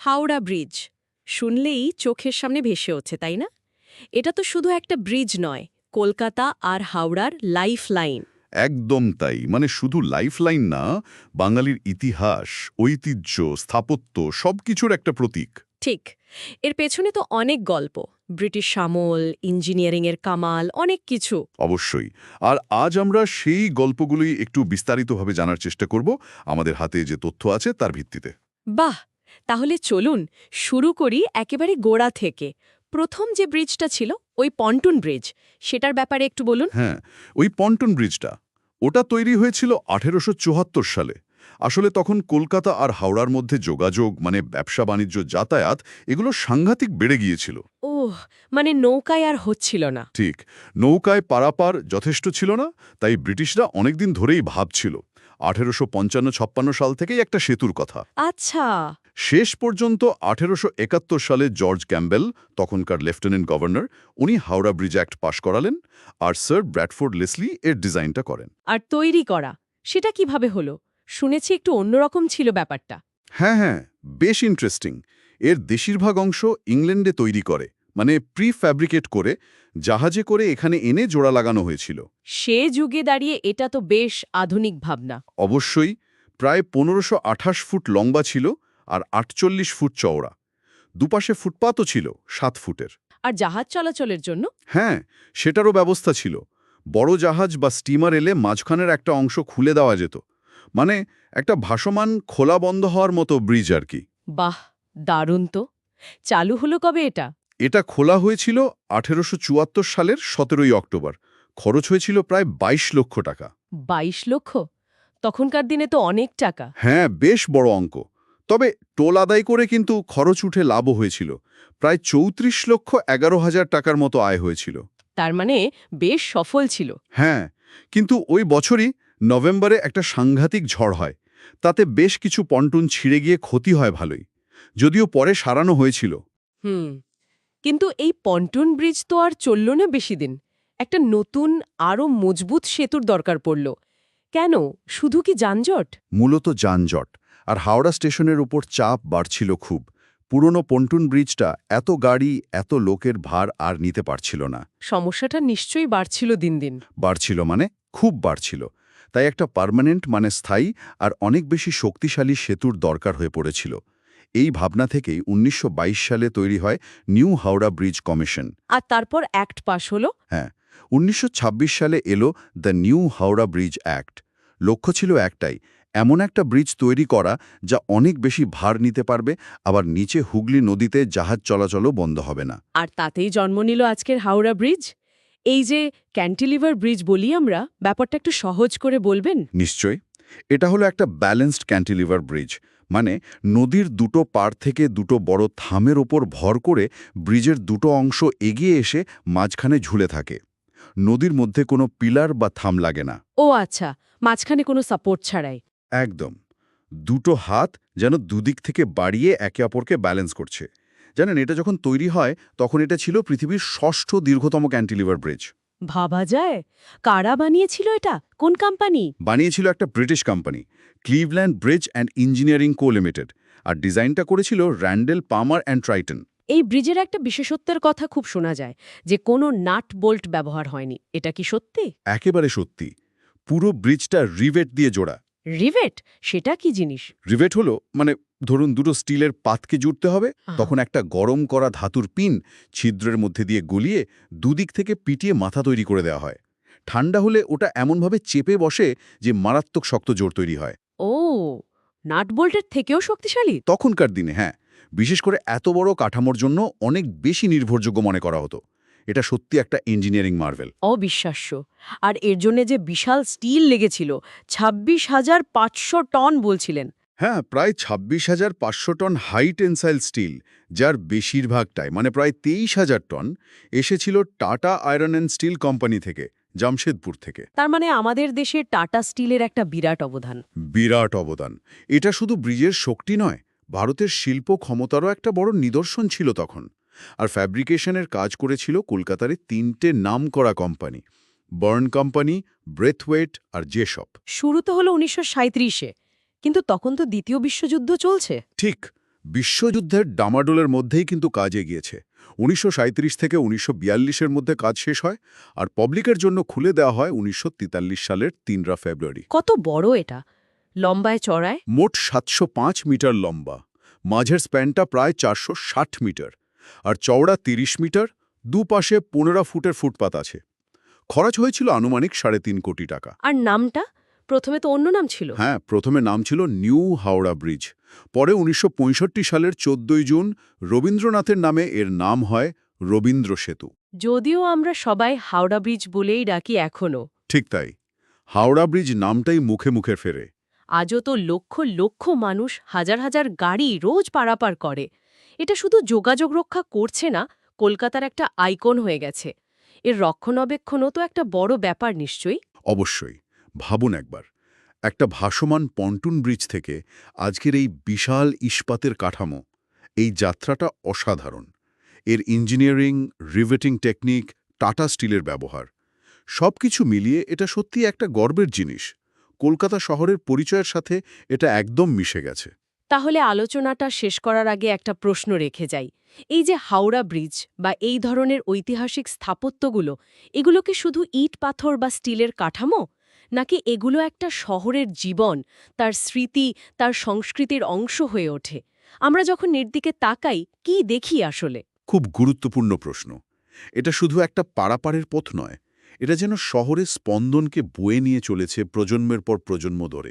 Howrah bridge শুনলেই চোখের সামনে ভেসে ওঠে তাই না? এটা তো শুধু একটা ব্রিজ নয়, কলকাতা আর হাওড়ার লাইফ লাইন। একদম তাই, মানে শুধু লাইফলাইন না, বাঙালির ইতিহাস, ঐতিহ্য, স্থাপত্য সবকিছুর একটা প্রতীক। ঠিক, এর পেছনে তো অনেক গল্প, ব্রিটিশ আমল, ইঞ্জিনিয়ারিংয়ের কামাল, অনেক কিছু। অবশ্যই। আর আজ আমরা সেই গল্পগুলোই একটু বিস্তারিতভাবে জানার চেষ্টা করব আমাদের হাতে যে তথ্য আছে তার ভিত্তিতে। বাহ, তাহলে চলুন শুরু করি একেবারে গোড়া থেকে। প্রথম যে ব্রিজটা ছিল, ওই পন্টুন ব্রিজ, সেটার ব্যাপারে একটু বলুন। হ্যাঁ, ওই পন্টন ব্রিজটা ওটা তৈরি হয়েছিল 1874 সালে। আসলে তখন কলকাতা আর হাওড়ার মধ্যে যোগাযোগ, মানে ব্যবসা বাণিজ্য, যাতায়াত, এগুলো সাংঘাতিক বেড়ে গিয়েছিল। ওহ, মানে নৌকায় আর হচ্ছিল না। ঠিক, নৌকায় পারাপার যথেষ্ট ছিল না, তাই ব্রিটিশরা অনেকদিন ধরেই ভাবছিল 1855-56 সাল থেকেই একটা সেতুর কথা। আচ্ছা। শেষ পর্যন্ত 1871 সালে জর্জ ক্যাম্বেল, তখনকার লেফটেন্যান্ট গভর্নর, উনি হাওড়া ব্রিজ অ্যাক্ট পাশ করালেন, আর স্যার ব্র্যাডফোর্ড লেসলি এর ডিজাইনটা করেন। আর তৈরি করা, সেটা কিভাবে হলো? শুনেছি একটু অন্যরকম ছিল ব্যাপারটা। হ্যাঁ, বেশ ইন্টারেস্টিং। এর বেশিরভাগ অংশ ইংল্যান্ডে তৈরি করে, মানে প্রি-ফ্যাব্রিকেট করে জাহাজে করে এখানে এনে জোড়া লাগানো হয়েছিল। সে যুগে দাঁড়িয়ে এটা তো বেশ আধুনিক ভাবনা। অবশ্যই। প্রায় 1528 ফুট লম্বা ছিল আর 48 ফুট চওড়া। দুপাশে ফুটপাতও ছিল 7 ফুটের। আর জাহাজ চলাচলের জন্য? হ্যাঁ, সেটারও ব্যবস্থা ছিল। বড় জাহাজ বা স্টিমার এলে মাঝখানের একটা অংশ খুলে দেওয়া যেত, মানে একটা ভাসমান খোলা বন্ধ হওয়ার মতো ব্রিজ আর কি। বাহ, দারুণ তো। চালু হলো কবে এটা? এটা খোলা হয়েছিল 1874 সালের 17ই অক্টোবর। খরচ হয়েছিল প্রায় 22 লক্ষ টাকা। 22 লক্ষ? তখনকার দিনে তো অনেক টাকা। হ্যাঁ, বেশ বড় অঙ্ক। তবে টোল আদায় করে কিন্তু খরচ উঠে লাভও হয়েছিল। প্রায় 34,11,000 টাকার মতো আয় হয়েছিল। তার মানে বেশ সফল ছিল। হ্যাঁ, কিন্তু ওই বছরই নভেম্বরে একটা সাংঘাতিক ঝড় হয়। তাতে বেশ কিছু পন্টুন ছিঁড়ে গিয়ে ক্ষতি হয় ভালোই, যদিও পরে সারানো হয়েছিল। হুম, কিন্তু এই পন্টুন ব্রিজ তো আর চলল না বেশি দিন। একটা নতুন, আরও মজবুত সেতুর দরকার পড়ল। কেন? শুধু কি যানজট? মূলত যানজট আর হাওড়া স্টেশনের উপর চাপ বাড়ছিল খুব। পুরনো পন্টুন ব্রিজটা এত গাড়ি, এত লোকের ভার আর নিতে পারছিল না। সমস্যাটা নিশ্চয়ই বাড়ছিল দিন দিন। বাড়ছিল মানে খুব বাড়ছিল। তাই একটা পার্মানেন্ট, মানে স্থায়ী আর অনেক বেশি শক্তিশালী সেতুর দরকার হয়ে পড়েছিল। এই ভাবনা থেকেই 1922 সালে তৈরি হয় নিউ হাওড়া ব্রিজ কমিশন। আর তারপর অ্যাক্ট পাশ হলো। হ্যাঁ, 1926 সালে এলো the new Howrah bridge act. লক্ষ্য ছিল একটাই, এমন একটা ব্রিজ তৈরি করা যা অনেক বেশি ভার নিতে পারবে, আবার নিচে হুগলি নদীতে জাহাজ চলাচলও বন্ধ হবে না। আর তাতেই জন্ম নিল আজকের হাওড়া ব্রিজ। এই যে ক্যান্টিলিভার ব্রিজ বলি আমরা, ব্যাপারটা একটু সহজ করে বলবেন? নিশ্চয়ই। এটা হলো একটা ব্যালেন্সড ক্যান্টিলিভার ব্রিজ, মানে নদীর দুটো পাড় থেকে দুটো বড় থামের ওপর ভর করে ব্রিজের দুটো অংশ এগিয়ে এসে মাঝখানে ঝুলে থাকে। নদীর মধ্যে কোনো পিলার বা থাম লাগে না। ও আচ্ছা, মাঝখানে কোনো সাপোর্ট ছাড়াই। একদম। দুটো হাত যেন দুদিক থেকে বাড়িয়ে একে অপরকে ব্যালেন্স করছে। জানেন, এটা যখন তৈরি হয় তখন এটা ছিল পৃথিবীর 6ষ্ঠ দীর্ঘতম ক্যান্টিলিভার ব্রিজ। ভাবা যায়? কারা বানিয়েছিল এটা? কোন কোম্পানি? বানিয়েছিল একটা British company, Cleveland Bridge and Engineering Co Limited, আর ডিজাইনটা করেছিল র্যান্ডেল পামার অ্যান্ড ট্রাইটন। এই ব্রিজের একটা বিশেষত্বের কথা খুব শোনা যায়, যে কোনো নাট বোল্ট ব্যবহার হয়নি। এটা কি সত্যি? একেবারে সত্যি। পুরো ব্রিজটা রিভেট দিয়ে জোড়া। রিভেট? সেটা কি জিনিস? রিভেট হলো, মানে ধরুন দুটো স্টিলের পাতকে জুড়তে হবে, আহা। তখন একটা গরম করা ধাতুর পিন ছিদ্রের মধ্যে দিয়ে গলিয়ে দুদিক থেকে পিটিয়ে মাথা তৈরি করে দেওয়া হয়। ঠান্ডা হলে ওটা এমনভাবে চেপে বসে যে মারাত্মক শক্ত জোর তৈরি হয়। ও, নাট বোল্টের থেকেও শক্তিশালী? তখনকার দিনে, হ্যাঁ, বিশেষ করে এত বড় কাঠামোর জন্য অনেক বেশি নির্ভরযোগ্য মনে করা হতো। এটা সত্যি একটা ইঞ্জিনিয়ারিং মার্ভেল। অবিশ্বাস্য। আর এর জন্য যে বিশাল স্টিল লেগেছিল, 26,500 টন বলছিলেন। হ্যাঁ, প্রায় 26,500 টন হাই টেনসাইল স্টিল, যার বেশিরভাগটাই, মানে প্রায় 23,000 টন, এসেছিল tata iron and steel company থেকে, জামশেদপুর থেকে। তার মানে আমাদের দেশে টাটা স্টিলের একটা বিরাট অবদান। বিরাট অবদান। এটা শুধু ব্রিজের শক্তি নয়, ভারতের শিল্প ক্ষমতারও একটা বড় নিদর্শন ছিল তখন। আর ফ্যাব্রিকেশনের কাজ করেছিল কলকাতার 3টে নামকরা কোম্পানি, বার্ন কোম্পানি, ব্রেথওয়েট আর জেসপ। শুরু তো হলো 1937-এ, কিন্তু তখন তো দ্বিতীয় বিশ্বযুদ্ধ চলছে। ঠিক, বিশ্বযুদ্ধের ডামাডোলের মধ্যেই কিন্তু কাজ এগিয়েছে। 1937 থেকে 1942-এর মধ্যে কাজ শেষ হয়, আর পাবলিকের জন্য খুলে দেওয়া হয় 1943 সালের 3 ফেব্রুয়ারি। কত বড় এটা, লম্বায় চড়ায়? মোট 705 মিটার লম্বা, মাঝের স্প্যানটা প্রায় 460 মিটার, আর চওড়া 30 মিটার, দুপাশে 15 ফুটের ফুটপাত আছে। খরচ হয়েছিল আনুমানিক 3.5 কোটি টাকা। আর নামটা? প্রথমে তো অন্য নাম ছিল। হ্যাঁ, প্রথমে নাম ছিল নিউ হাওড়া ব্রিজ। পরে 1965 সালের 14 জুন রবীন্দ্রনাথের নামে এর নাম হয় রবীন্দ্র সেতু। যদিও আমরা সবাই হাওড়া ব্রিজ বলেই ডাকি এখনো। ঠিক তাই, হাওড়া ব্রিজ নামটাই মুখে মুখে ফেরে। আজও তো লক্ষ লক্ষ মানুষ, হাজার হাজার গাড়ি রোজ পারাপার করে। এটা শুধু যোগাযোগ রক্ষা করছে না, কলকাতার একটা আইকন হয়ে গেছে। এর রক্ষণাবেক্ষণও তো একটা বড় ব্যাপার নিশ্চয়ই। অবশ্যই, ভাবুন একবার, একটা ভাসমান পন্টুন ব্রিজ থেকে আজকের এই বিশাল ইস্পাতের কাঠামো, এই যাত্রাটা অসাধারণ। এর ইঞ্জিনিয়ারিং, রিভেটিং টেকনিক, টাটা স্টিলের ব্যবহার, সবকিছু মিলিয়ে এটা সত্যি একটা গর্বের জিনিস। কলকাতা শহরের পরিচয়ের সাথে এটা একদম মিশে গেছে। তাহলে আলোচনাটা শেষ করার আগে একটা প্রশ্ন রেখে যাই। এই যে হাওড়া ব্রিজ বা এই ধরনের ঐতিহাসিক স্থাপত্যগুলো, এগুলো কি শুধু ইট পাথর বা স্টিলের কাঠামো, নাকি এগুলো একটা শহরের জীবন, তার স্মৃতি, তার সংস্কৃতির অংশ হয়ে ওঠে? আমরা যখন এর দিকে তাকাই, কি দেখি আসলে? খুব গুরুত্বপূর্ণ প্রশ্ন। এটা শুধু একটা পারাপারের পথ নয়, এটা যেন শহরের স্পন্দনকে বয়ে নিয়ে চলেছে প্রজন্মের পর প্রজন্ম ধরে।